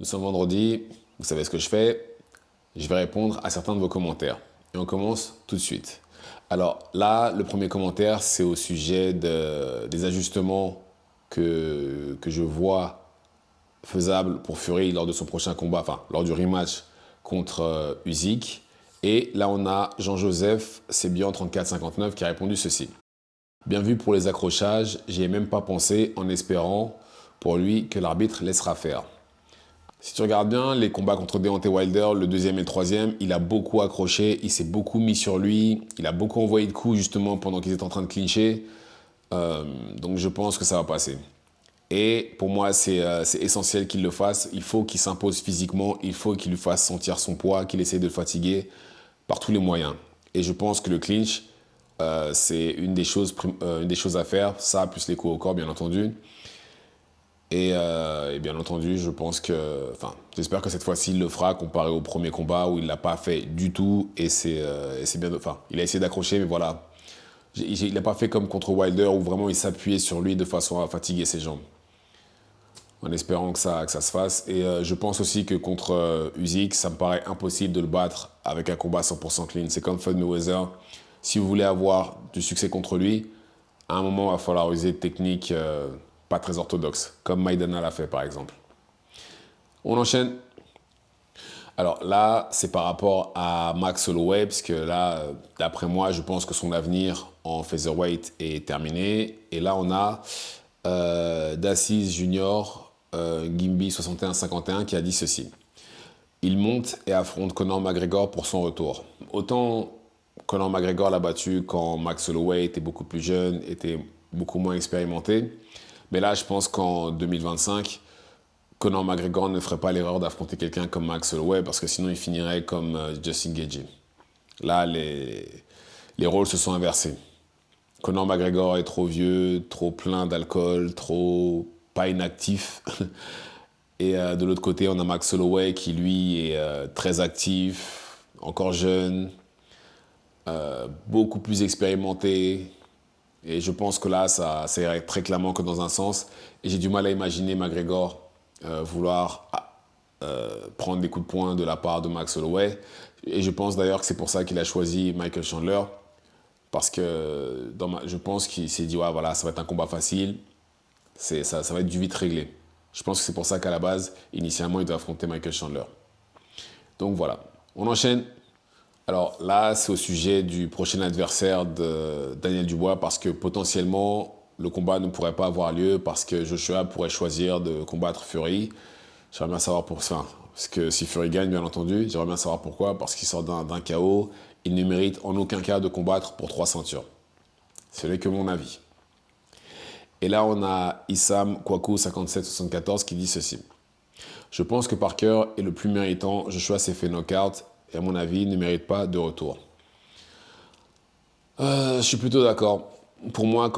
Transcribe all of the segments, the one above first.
Nous sommes vendredi, vous savez ce que je fais. Je vais répondre à certains de vos commentaires. Et on commence tout de suite. Alors là, le premier commentaire, c'est au sujet des ajustements que je vois faisables pour Fury lors de son prochain combat, enfin lors du rematch contre Usyk. Et là, on a Jean-Joseph Sébian 3459 qui a répondu ceci. Bien vu pour les accrochages, j'y ai même pas pensé en espérant pour lui que l'arbitre laissera faire. Si tu regardes bien les combats contre Deontay Wilder, le deuxième et le troisième, il a beaucoup accroché, il s'est beaucoup mis sur lui, il a beaucoup envoyé de coups justement pendant qu'ils étaient en train de clincher. Donc je pense que ça va passer. Et pour moi, c'est essentiel qu'il le fasse. Il faut qu'il s'impose physiquement, il faut qu'il lui fasse sentir son poids, qu'il essaie de le fatiguer par tous les moyens. Et je pense que le clinch, c'est une des choses à faire, ça plus les coups au corps bien entendu. Et bien entendu, je pense que, enfin, j'espère que cette fois-ci, il le fera comparé au premier combat où il l'a pas fait du tout. Et c'est bien, enfin, il a essayé d'accrocher, mais voilà. Il n'a pas fait comme contre Wilder où vraiment il s'appuyait sur lui de façon à fatiguer ses jambes. En espérant que ça se fasse. Et je pense aussi que contre Usyk, ça me paraît impossible de le battre avec un combat 100% clean. C'est comme Floyd Mayweather. Si vous voulez avoir du succès contre lui, à un moment, il va falloir user de techniques pas très orthodoxes, comme Maidana l'a fait par exemple. On enchaîne. Alors là, c'est par rapport à Max Holloway, parce que là, d'après moi, je pense que son avenir en featherweight est terminé. Et là, on a Dassis Junior, Gimby 61-51, qui a dit ceci. Il monte et affronte Conor McGregor pour son retour. Autant Conor McGregor l'a battu quand Max Holloway était beaucoup plus jeune, était beaucoup moins expérimenté. Mais là, je pense qu'en 2025, Conor McGregor ne ferait pas l'erreur d'affronter quelqu'un comme Max Holloway parce que sinon il finirait comme Justin Gaethje. Là, les rôles se sont inversés. Conor McGregor est trop vieux, trop plein d'alcool, trop pas inactif. Et de l'autre côté, on a Max Holloway qui, lui, est très actif, encore jeune, beaucoup plus expérimenté. Et je pense que là, ça irait très clairement que dans un sens. Et j'ai du mal à imaginer McGregor vouloir prendre des coups de poing de la part de Max Holloway. Et je pense d'ailleurs que c'est pour ça qu'il a choisi Michael Chandler. Parce que je pense qu'il s'est dit, ouais, voilà, ça va être un combat facile. Ça va être du vite réglé. Je pense que c'est pour ça qu'à la base, initialement, il doit affronter Michael Chandler. Donc voilà, on enchaîne. Alors là, c'est au sujet du prochain adversaire de Daniel Dubois parce que potentiellement, le combat ne pourrait pas avoir lieu parce que Joshua pourrait choisir de combattre Fury. J'aimerais bien savoir pour ça. Parce que si Fury gagne, bien entendu, j'aimerais bien savoir pourquoi. Parce qu'il sort d'un KO. Il ne mérite en aucun cas de combattre pour 3 ceintures. Ce n'est que mon avis. Et là, on a Issam Kwaku 57-74 qui dit ceci. Je pense que Parker est le plus méritant. Joshua s'est fait knockout et à mon avis, il ne mérite pas de retour. Je suis plutôt d'accord. Pour moi,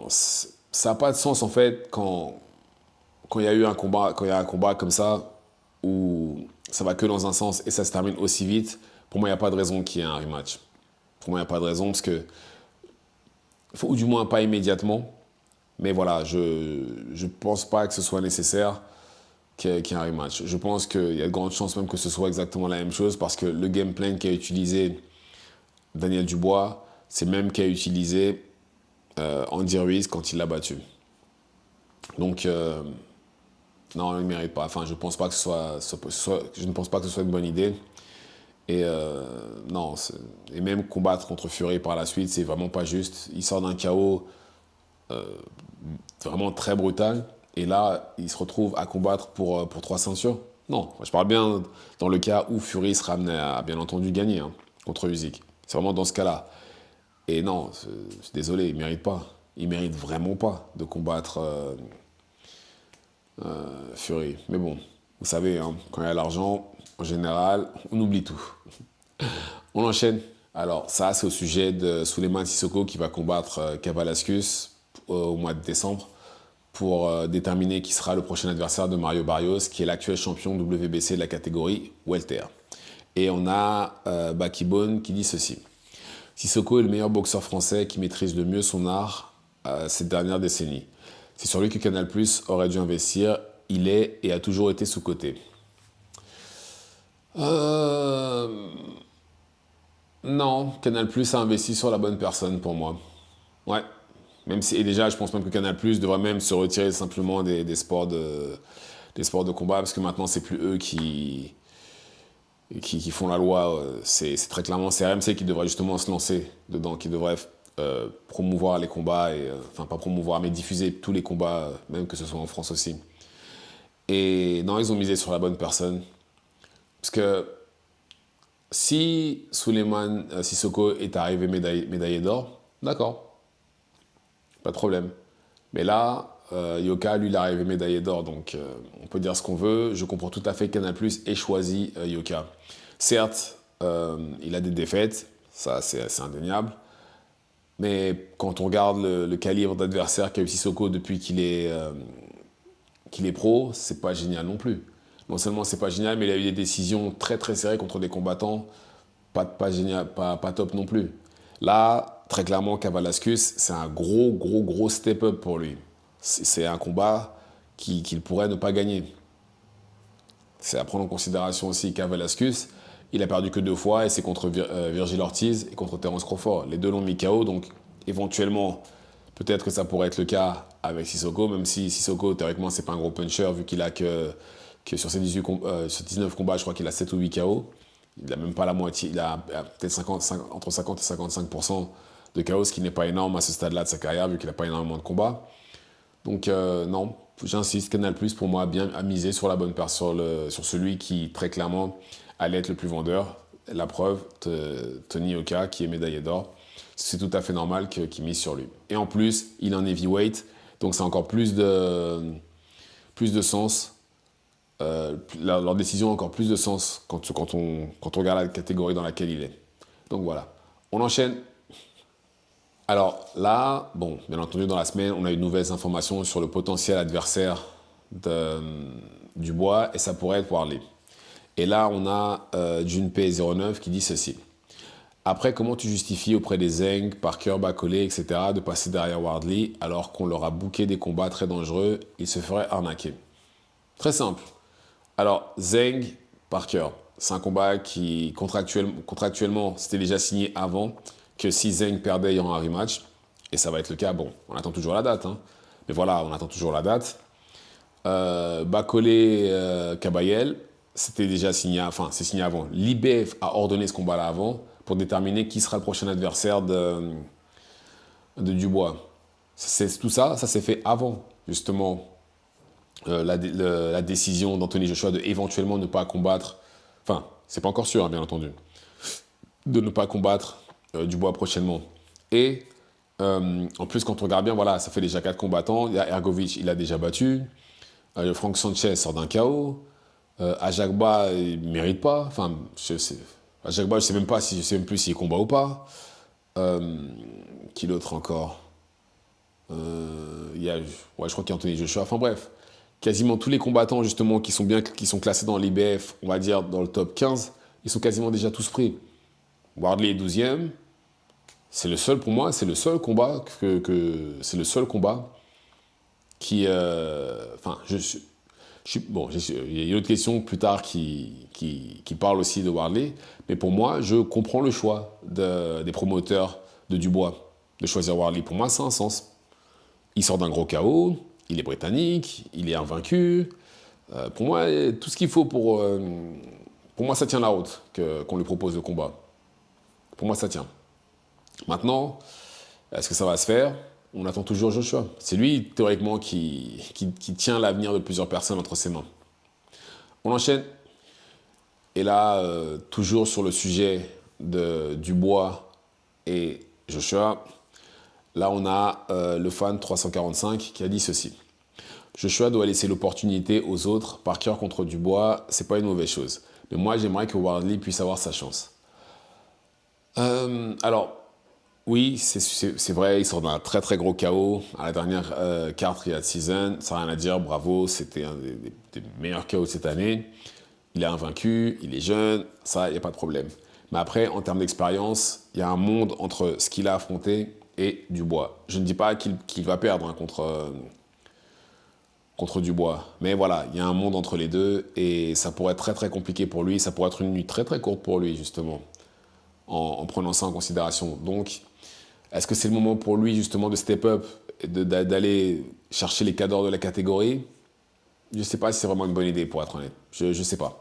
ça n'a pas de sens en fait quand il y a eu un combat, quand il y a un combat comme ça où ça va que dans un sens et ça se termine aussi vite. Pour moi, il n'y a pas de raison qu'il y ait un rematch. Pour moi, il n'y a pas de raison parce que, ou du moins pas immédiatement. Mais voilà, je ne pense pas que ce soit nécessaire qu'il y ait un rematch. Je pense qu'il y a de grandes chances même que ce soit exactement la même chose parce que le game plan qu'a utilisé Daniel Dubois, c'est le même qu'a utilisé Andy Ruiz quand il l'a battu. Donc, non, il ne mérite pas. Enfin, je pense pas que je ne pense pas que ce soit une bonne idée. Et non, et même combattre contre Fury par la suite, c'est vraiment pas juste. Il sort d'un KO vraiment très brutal. Et là, il se retrouve à combattre pour 3 ceintures. Non, je parle bien dans le cas où Fury sera amené à, bien entendu, gagner contre Usyk. C'est vraiment dans ce cas-là. Et non, je suis désolé, il ne mérite pas. Il ne mérite vraiment pas de combattre Fury. Mais bon, vous savez, hein, quand il y a l'argent, en général, on oublie tout. On enchaîne. Alors, ça, c'est au sujet de Souleymane Sissoko qui va combattre Kavalaskus au mois de décembre pour déterminer qui sera le prochain adversaire de Mario Barrios, qui est l'actuel champion WBC de la catégorie welter. Et on a Bakibone qui dit ceci. Sissoko est le meilleur boxeur français qui maîtrise le mieux son art cette dernière décennie. C'est sur lui que Canal+ aurait dû investir. il est et a toujours été sous-coté. Non, Canal+ a investi sur la bonne personne pour moi. Ouais. Même si, et déjà, je pense même que Canal+ devrait même se retirer simplement des sports de combat, parce que maintenant, c'est plus eux qui font la loi. C'est très clairement, c'est RMC qui devrait justement se lancer dedans, qui devrait promouvoir les combats, enfin pas promouvoir, mais diffuser tous les combats, même que ce soit en France aussi. Et non, ils ont misé sur la bonne personne. Parce que si Souleymane Sissoko est arrivé médaillé d'or, d'accord, pas de problème. Mais là, Yoka, lui, il est arrivé médaillé d'or, donc on peut dire ce qu'on veut. Je comprends tout à fait que Canal+ ait choisi Yoka. Certes, il a des défaites, ça c'est indéniable. Mais quand on regarde le calibre d'adversaire qu'a eu Sissoko depuis qu'il est pro, c'est pas génial non plus. Non seulement c'est pas génial, mais il a eu des décisions très très serrées contre des combattants pas génial, pas top non plus. Là, très clairement, Kavaliauskas, c'est un gros step-up pour lui. C'est un combat qu'il pourrait ne pas gagner. C'est à prendre en considération aussi Kavaliauskas. Il a perdu que 2 fois et c'est contre Virgil Ortiz et contre Terence Crawford. Les deux l'ont mis KO, donc éventuellement, peut-être que ça pourrait être le cas avec Sissoko, même si Sissoko, théoriquement, c'est pas un gros puncher vu qu'il a que sur ses 19 combats, je crois qu'il a 7 ou 8 KO. Il n'a même pas la moitié, il a peut-être entre 50 et 55% de KO, ce qui n'est pas énorme à ce stade-là de sa carrière, vu qu'il n'a pas énormément de combats. Donc non, j'insiste, Canal+, pour moi, a misé sur la bonne personne, sur celui qui, très clairement, allait être le plus vendeur. La preuve, Tony Yoka, qui est médaillé d'or, c'est tout à fait normal qu'il mise sur lui. Et en plus, il est en heavyweight, donc c'est encore plus de sens. Leur décision a encore plus de sens quand on regarde la catégorie dans laquelle il est. Donc voilà. On enchaîne. Alors là, bon, bien entendu, dans la semaine, on a eu de nouvelles informations sur le potentiel adversaire Dubois et ça pourrait être Warley. Et là, on a Junpei09 qui dit ceci. Après, comment tu justifies auprès des Zeng, Parker, Bacolé, etc. de passer derrière Wardley alors qu'on leur a booké des combats très dangereux, ils se feraient arnaquer? Très simple. Alors, Zeng, Parker, c'est un combat qui, contractuellement, c'était déjà signé avant que si Zeng perdait, il y aura un rematch. Et ça va être le cas. Bon, on attend toujours la date. Hein. Mais voilà, on attend toujours la date. Bacolé, Kabayel, c'était déjà signé, enfin, c'est signé avant. L'IBF a ordonné ce combat-là avant pour déterminer qui sera le prochain adversaire de Dubois. Tout ça, ça s'est fait avant, justement, la décision d'Anthony Joshua de éventuellement ne pas combattre, enfin, c'est pas encore sûr, hein, bien entendu, de ne pas combattre Dubois prochainement. Et en plus, quand on regarde bien, voilà, ça fait déjà 4 combattants. Il y a Ergovic, il a déjà battu. Frank Sanchez sort d'un KO. Ajagba, il ne mérite pas. Enfin, Ajagba, je ne sais même plus s'il combat ou pas. Qui d'autre encore je crois qu'il y a Anthony Joshua. Enfin bref, quasiment tous les combattants justement qui sont classés dans l'IBF, on va dire dans le top 15, ils sont quasiment déjà tous pris. Wardley est 12e. C'est le seul, pour moi, c'est le seul combat c'est le seul combat qui... Enfin, bon, il y a une autre question plus tard qui parle aussi de Wardley, mais pour moi, je comprends le choix des promoteurs de Dubois de choisir Wardley. Pour moi, ça a un sens. Il sort d'un gros KO, il est britannique, il est invaincu. Pour moi, tout ce qu'il faut pour moi, ça tient la route qu'on lui propose le combat. Pour moi, ça tient. Maintenant, est-ce que ça va se faire? On attend toujours Joshua. C'est lui, théoriquement, qui tient l'avenir de plusieurs personnes entre ses mains. On enchaîne. Et là, toujours sur le sujet de Dubois et Joshua, là, on a le fan 345 qui a dit ceci. Joshua doit laisser l'opportunité aux autres. Parker contre Dubois, c'est pas une mauvaise chose. Mais moi, j'aimerais que Wardley puisse avoir sa chance. Alors, oui, c'est vrai, il sort d'un très très gros KO à la dernière carte Riyadh Season. Ça n'a rien à dire, bravo, c'était un des meilleurs KO de cette année. Il est invaincu, il est jeune, ça, il n'y a pas de problème. Mais après, en termes d'expérience, il y a un monde entre ce qu'il a affronté et Dubois. Je ne dis pas qu'il va perdre contre contre Dubois. Mais voilà, il y a un monde entre les deux et ça pourrait être très très compliqué pour lui. Ça pourrait être une nuit très très courte pour lui, justement, en prenant ça en considération. Donc, est-ce que c'est le moment pour lui, justement, de step up et d'aller chercher les cadors de la catégorie? Je ne sais pas si c'est vraiment une bonne idée, pour être honnête. Je ne sais pas.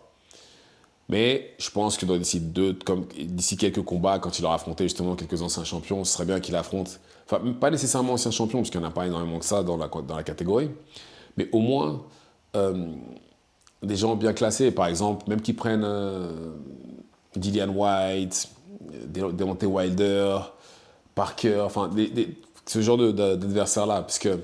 Mais je pense que d'ici quelques combats, quand il aura affronté justement quelques anciens champions, ce serait bien qu'il affronte, enfin, pas nécessairement anciens champions, parce qu'il n'y en a pas énormément que ça dans la catégorie, mais au moins des gens bien classés, par exemple, même qui prennent Dillian White, Deontay Wilder, Parker, enfin, ce genre d'adversaire-là, parce que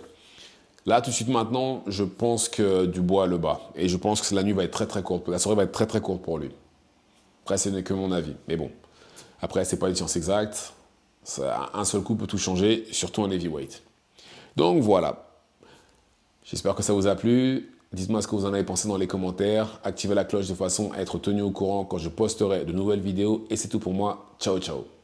là, tout de suite maintenant, je pense que Dubois le bat. Et je pense que la nuit va être très très courte. La soirée va être très très courte pour lui. Après, ce n'est que mon avis. Mais bon, après, c'est pas une science exacte. Un seul coup peut tout changer, surtout en heavyweight. Donc voilà. J'espère que ça vous a plu. Dites-moi ce que vous en avez pensé dans les commentaires. Activez la cloche de façon à être tenu au courant quand je posterai de nouvelles vidéos. Et c'est tout pour moi. Ciao, ciao.